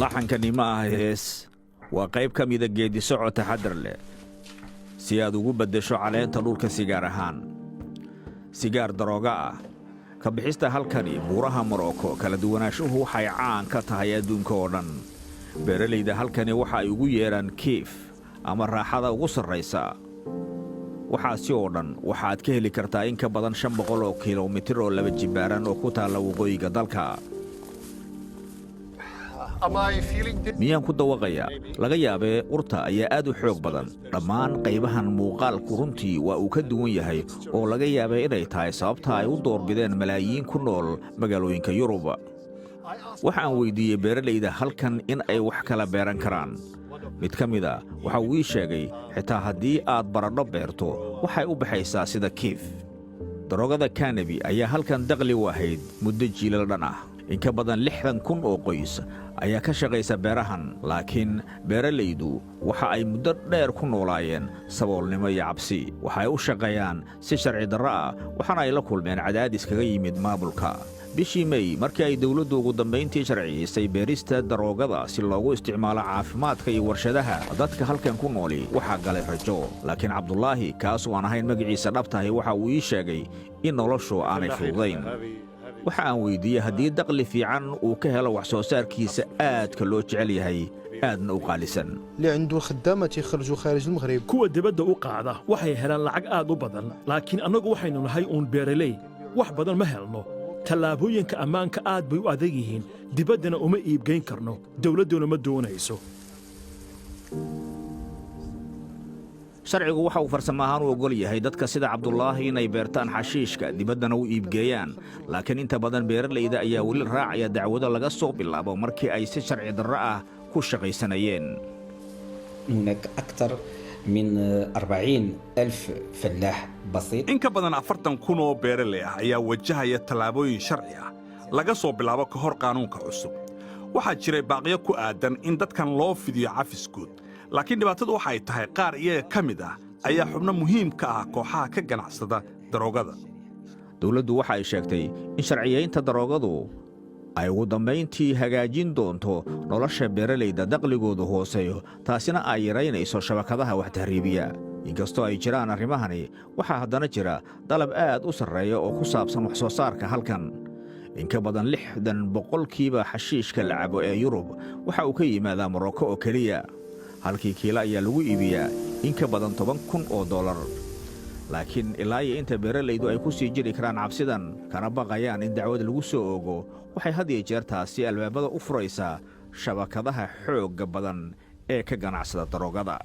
laxankani ma aha hees waa qayb ka mida geedi socod taxadar leh si aad ugu beddesho caleenta dhulka sigaar ahaan sigaar darooga ah ka bixista halkani buuraha Morocco kala duwanaanshuhu waxay caan ka tahay adduunka oo dhan beeralayda halkani waxa ay ugu yeeraan kiif ama raaxada ugu sarreysa waxaasi oo dhan waxaad ka heli kartaa in ka badan 500 kiiloomitir oo laba jibaaran oo ku taala waqooyiga dalka miyaan ku dawaqaya laga yaabee urta ayaa aad u xoog badan dhammaan qaybahan muuqaalku runtii waa uu ka duwan yahay oo laga yaabee inay tahay sababta ay u doorbideen malaayiin ku nool magaalooyinka Yurub waxaan weydiiyey beeralayda halkan in ay wax kala beeran karaan mid ka mid ah waxa uu ii sheegay xitaa haddii aad baradho beerto waxay u baxaysaa sida kiif daroogada cannabis ayaa halkan dakhli u ahayd muddo jiilal dhan ah in ka badan 60,000 oo qoys ayaa ka shaqaysa beerahan laakiin beeralaydu waxa ay muddo dheer ku noolaayeen saboolnimo iyo cabsi waxay u shaqeeyaan si sharci darro ah waxaana ay la kulmeen cadaadis kaga yimid maamulka bishii May markii ay dawladdu ugu dambeyntii sharciyeysay beerista daroogada si loogu isticmaalo caafimaadka iyo warshadaha dadka halkan ku nooli waxa galay rajo laakiin Cabdullaahi kaas oo aan ahayn magaciisa dhabtahay waxa uu ii sheegay in noloshu aanay fududayn waxa aan weydiiyey haddii dakhli fiican uu ka helo wax soo saarkiisa aadka loo jecel yahay aadna u qaalisan kuwa dibadda u qaada waxay helaan lacag aad u badan laakiin annagu waxaynu nahay uun beeraley wax badan ma helno tallaabooyinka ammaanka aad bay u adag yihiin dibaddana uma iibgayn karno dawladduna ma doonayso sharcigu waxa uu farsamo ahaan u ogol yahay dadka sida Cabdullaahi inay beertaan xashiishka dibaddana u iibgeeyaan laakiin inta badan beeralayda ayaa weli raacaya dacwado laga soo bilaabo markii ay si sharci darro ah ku shaqaysanayeen هناك أكثر من 40,000 فلاح بسيط in ka badan 40,000 oo beeraley ah ayaa wajahaya tallaabooyin sharci ah laga soo bilaabo ka hor qaanuunka cusub waxaa jiray baaqiyo ku aadan in dadkan loo fidiyo cafis guud laakiin dhibaatadu waxay tahay qaar iyaga ka mid ah ayaa xubno muhiim ka ah kooxaha ka ganacsada daroogada dawladdu waxa ay sheegtay in sharciyeynta daroogadu ay ugu dambeyntii hagaajin doonto nolosha beeralayda dakhligoodu hooseeyo taasina ay yaraynayso shabakadaha wax tahriibiya inkastoo ay jiraan arrimahani waxaa haddana jira dalab aad u sarreeya oo ku saabsan wax soo saarka halkan in ka badan 60% xashiishka la cabo ee Yurub waxa uu ka yimaadaa Morocco oo keliya halkii kiilo ayaa lagu iibiyaa in ka badan $10,000 laakiin ilaa iyo inta beeralaydu ay ku sii jiri karaan cabsidan kana baqayaan in dacwad lagu soo oogo waxay had iyo jeer taasi albaabada u furaysaa shabakadaha xoogga badan ee ka ganacsada daroogada